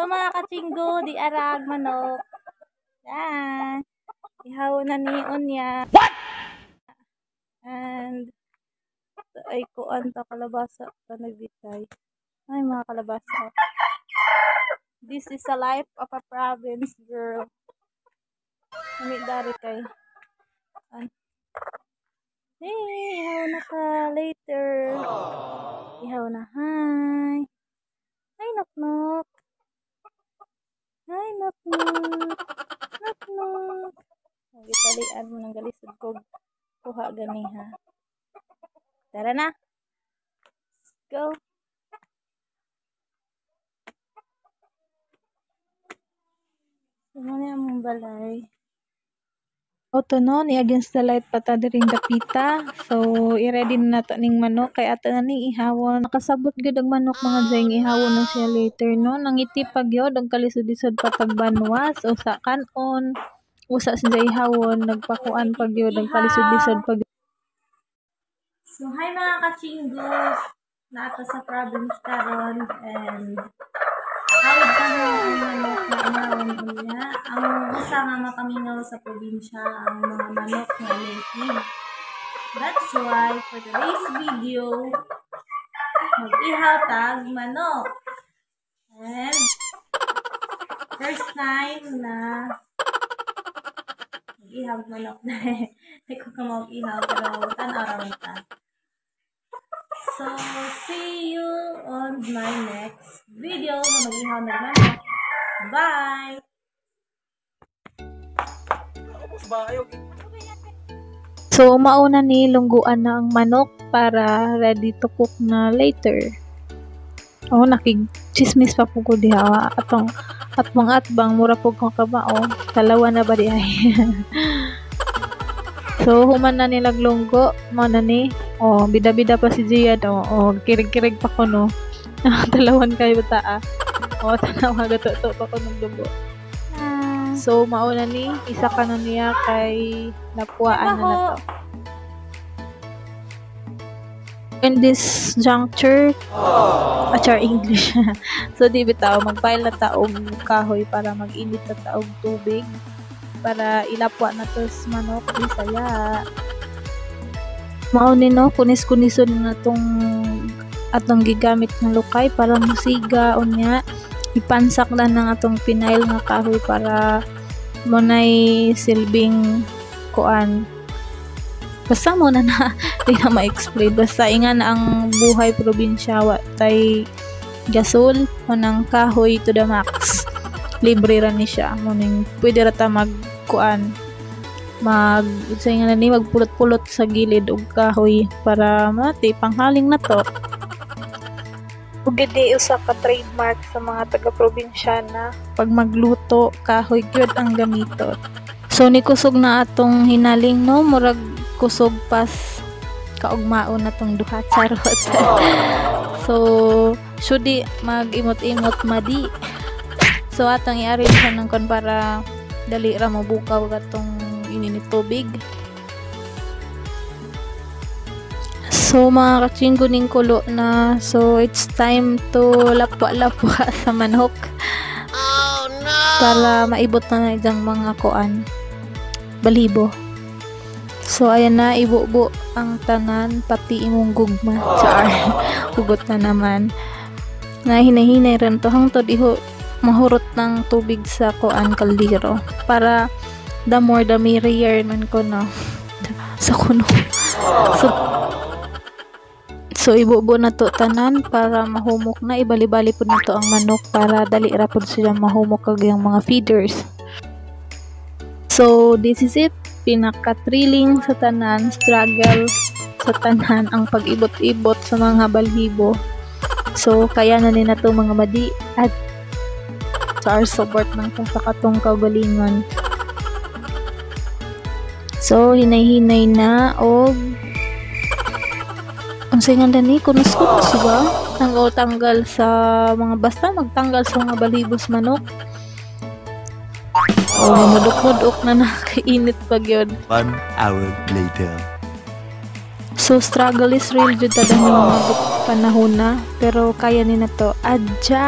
So mga katsinggo, di arag manok. Yan. Ihaw na ni Unya. What? And ay kuan ta kalabasa ta nagbitay. Ay mga kalabasa. This is a life of a province girl. Kami dari kay. Hey, ihaw na ka later. Ihaw na, hi. Hi, nok-nok. Hi, nok-nok. Nok-nok. Gitalian mo ng galisod ko. Kuha gani ha. Tara na. Let's go. Ano yung balay? Oto no, ni against the light pata diring dapita. So, i-ready na nato ning manok kay ato na ni ihawon. Nakasabot gyud ang manok mga dayng ihawon na siya later no. Nangiti pag yod ang kalisod-isod patag banwas o sa kanon. Usa sa ihawon nagpakuan pag yod ang kalisod-isod pag. So, hi mga katsinggo. Naato sa province karon and hawid pa ang manok na inawon niya. Ang usa nga makamingaw sa probinsya ang mga manok na native. That's why for today's video, mag-ihaw tag manok. And first time na mag-ihaw manok na hindi ko ka mag-ihaw pero tan-araw ta. So, see you on my next video na mag-ihaw na manok. Bye! So, mauna ni lungguan na ang manok para ready to cook na later. Oh, nakig-chismis pa po ko diha. Atong atbang mura po kong kabao. Dalawa na ba di ay? So, human na nilag lunggo. Mo na ni. Oh, bida-bida pa si Gia. Oh, kirig-kirig pa ko no. Dalawan kayo taa. Oh, tanawa gato pa ko ng dugo. So, mauna ni, isa ka na niya kay napuaan na to. In this juncture, achar English. So, di bitaw, magpail na taog kahoy para mag-init na taog tubig para ilapwa na to sa manok. Bisaya. Maunin no, kunis-kunison na atong gigamit ng lukay para musiga o niya. Ipansak lang ng atong pinail nga kahoy para munay silbing kuan. Basta muna na di na ma-explain. Basta ingan ang buhay probinsya tay gasol o ng kahoy to the max. Libre ra ni siya. Muning pwede ra ta magkuan. Sa ingan ni magpulot-pulot sa gilid og kahoy para mati panghaling na to. Ugidi usa ka trademark sa mga taga-probinsyana pag magluto kahoy gyud ang gamiton. So ni kusog na atong hinaling no, murag kusog pas kaugmaon na tong duha charot. So should mag-imot-imot madi. So atong i-arrange ng kon para dali ra mabukaw katong ininit tubig. So mga katsinggo ning kulo na. So it's time to lapwa-lapwa sa manok. Oh no! Para maibot na idang mga kuan. Balibo. So ayan na, ibubo ang tanan pati imong gugma. Char. Hugot na naman. Na hinahinay rin to hangtod iho mahurot ng tubig sa kuan kaldero. Para the more the merrier man ko no. Sa kuno. So ibubo na to tanan para mahumok na, ibali-bali po na to ang manok para dali ra pud siya mahumok kag yung mga feeders. So this is it, pinaka-thrilling sa tanan, struggle sa tanan ang pag-ibot-ibot sa mga balhibo. So kaya na ni nato mga madi at sa our support ng sa katong kaugalingon. So hinay-hinay na og ang singan ni kunus-kunus ba? Tanggal sa mga basta magtanggal sa mga balibos manok. Oh, mudok-mudok na nakainit pag yun. 1 hour later. So struggle is real jud ta dahil mga panahon na pero kaya ni na to. Adja.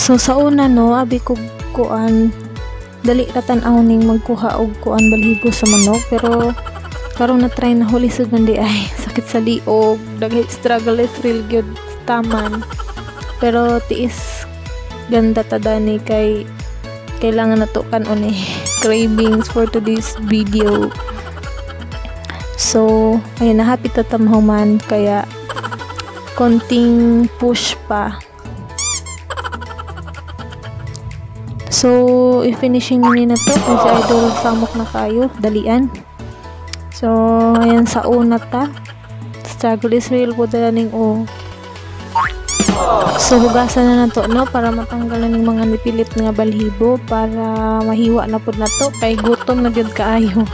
So sa una no, abi ko kuan dali ra tan-aw ning magkuha og kuan balhibo sa manok, pero karon na try na hulisod man di ay sakit sa liog, daghay struggle is real good taman. Pero tiis ganda ta dani kay kailangan na to kanon cravings for today's video. So ayun, na happy tatamhuman kaya konting push pa. So i-finishing ni na to kung si idol samok na kayo dalian. So ayan, sa una ta struggle is real po ning So hugasan na to no para matanggal na ning mga nipilit nga balhibo para mahiwa na pud na to kay gutom na gyud kaayo.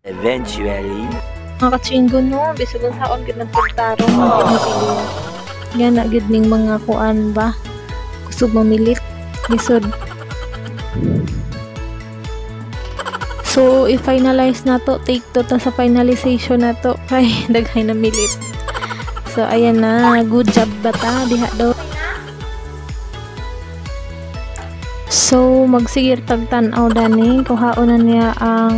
Eventually, Mga katsinggo no, bisag ang saon gyud nagtarong magpili. Yan na gyud ning mga kuan ba kusog mamilit lisod. So i-finalize na to, take to ta sa finalization na to kay daghay na milit. So ayan na, good job bata diha daw. So magsigir tagtan-aw dani kuhaon na niya ang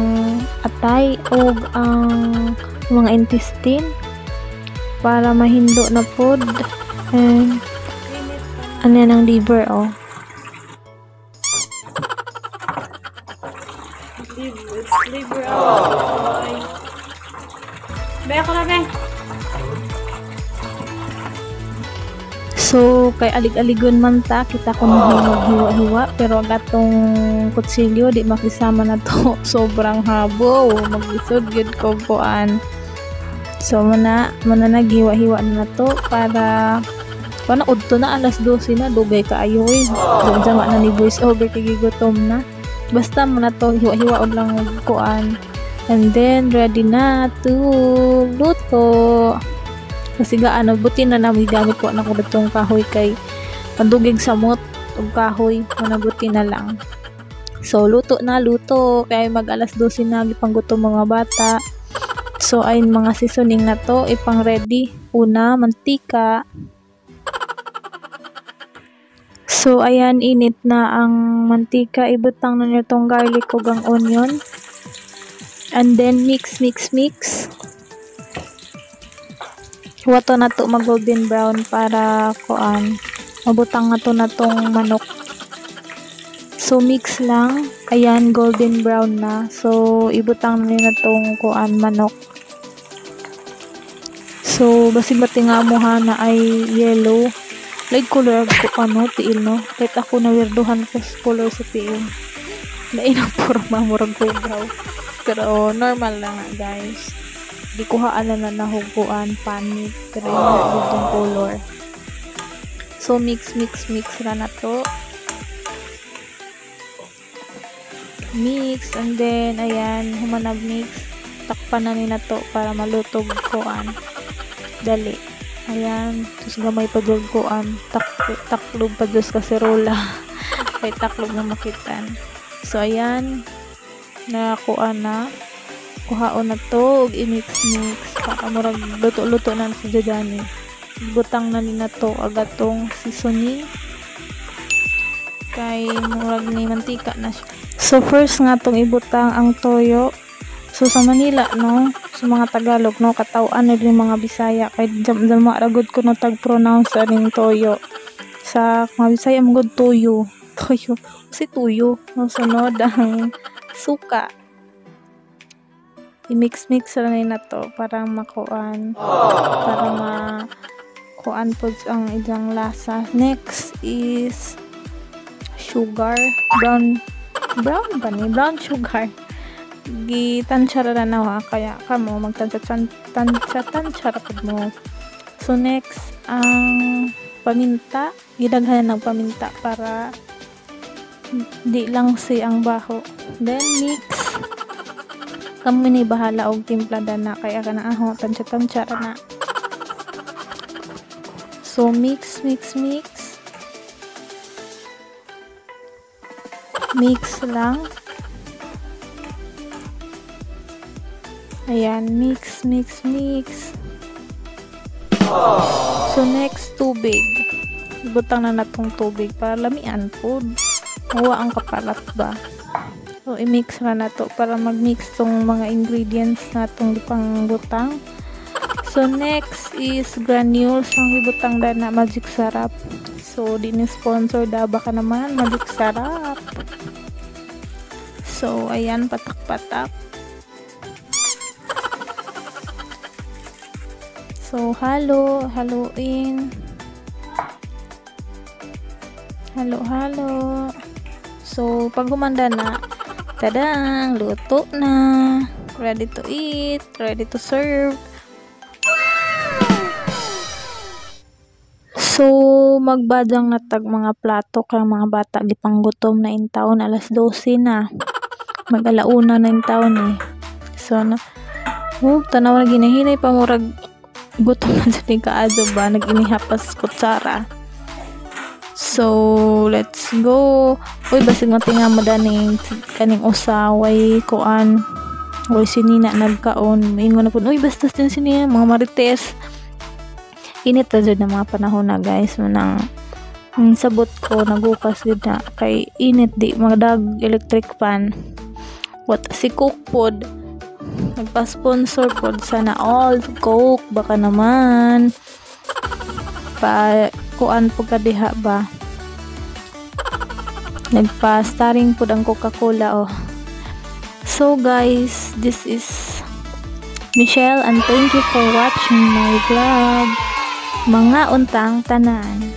atay og ang mga intestine para mahindo na pod. And ano yan ang liver liver Baya ko na be. So kay alig-aligon man ta kita ko maghiwa-hiwa, pero agatong kutsilyo di makisama na to sobrang habo maglisod gyud ko kuan. So muna naghiwa-hiwa na to para pana udto na alas 12 na dugay kaayo jama na ni voice over kay gutom na. Basta muna to hiwa-hiwa og lang kuan, and then ready na to luto. Kasi gaano buti na namin gamit ko na ko datong kahoy kay pandugig samot og kahoy manabuti na lang. So luto kay mag alas 12 na gipanggutom mga bata. So ayun, mga seasoning na to ipang ready. Una, mantika. So ayan, init na ang mantika, ibutang na niyo tong garlic ug ang onion, and then mix. Wato na to mag golden brown para kuan mabutang na tong manok. So mix lang, ayan golden brown na. So ibutang na tong kuan manok. So basig nga mo na ay yellow like color ko tiil no, kahit ako na weirdohan ko sa color sa tiil lain ang forma murag brown, pero normal lang guys. Di kuhaan na nahuguan panit pero yung color. So mix ra na to, mix, and then ayan humanag mix, takpan na ni na to para malutog kuan dali. Ayan, tus gamay pa dyan kuan taklog pa dyan kaserola kay taklog na makitan. So ayan na kuan na kuhaon na to og i-mix para murag luto na sa dyan. Butang na ni na to agatong seasoning kay murag ni mantika na siya. So first nga tong ibutang ang toyo. So sa Manila no, sa mga Tagalog no, katawan na din mga Bisaya kay dama ragod ko no tag pronounce aning toyo. Sa mga Bisaya mga toyo kasi tuyo. No, sunod ang suka. I-mix ra na to para makuan, para makuan po ang ilang lasa. Next is sugar, brown sugar. Gitansya ra na kaya kamo magtansya pud mo. So next ang paminta, gidaghan ng paminta para di lang si ang baho. Then mix, kamo ni bahala og timplada na kaya kana tansya ra na. So mix lang. Ayan, mix. So next tubig. ibutang na natong tubig para lamian po. Huwa ang kapalat ba. So, i-mix na nato para mag-mix tong mga ingredients natong pang butang. So, next is granules ang ibutang na Magic Sarap. So, di ni sponsor da baka naman Magic Sarap. So, ayan, patak-patak. So, haluin. Halo. So, pag humanda na, tadang, luto na. Ready to eat, ready to serve. So, magbadang natag mga plato kay mga bata gipanggutom na in taon, alas 12 na. Mag-alauna na in taon eh. So, tanaw na ginahinay pa murag gutom na sa kaadto ba, nag-inihapas kutsara. So, let's go. Uy, basig matinga mo daning kaning usaway kuan. Uy, sinina nagkaon. Ingon na po, uy, bastos din siniya, mga marites. Init na dyan ng mga panahon na guys. Manang sabot ko, nagukas din na. Kay init di, magdag electric fan. What, si Coke pod. Nagpa-sponsor pod sana all Coke. Baka naman. Kuan po kadiha ba. Nagpa-starring pod ang Coca-Cola oh. So guys, this is Michelle and thank you for watching my vlog. Mga untang tanan.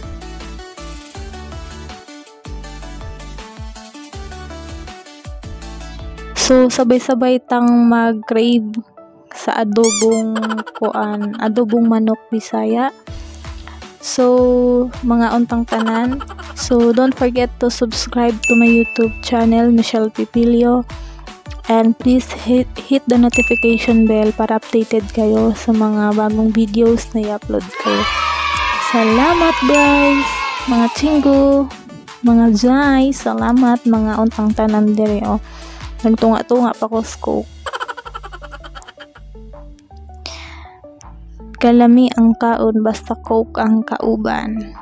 So sabay-sabay tang mag-crave sa adobong manok Bisaya. So mga untang tanan. So don't forget to subscribe to my YouTube channel Michelle Pipilio. And please hit the notification bell para updated kayo sa mga bagong videos na i-upload ko. Salamat guys, mga chinggo, mga jay, salamat mga untang tanan dire oh. Nagtunga-tunga pa ko Coke. Kalami ang kaon basta Coke ang kauban.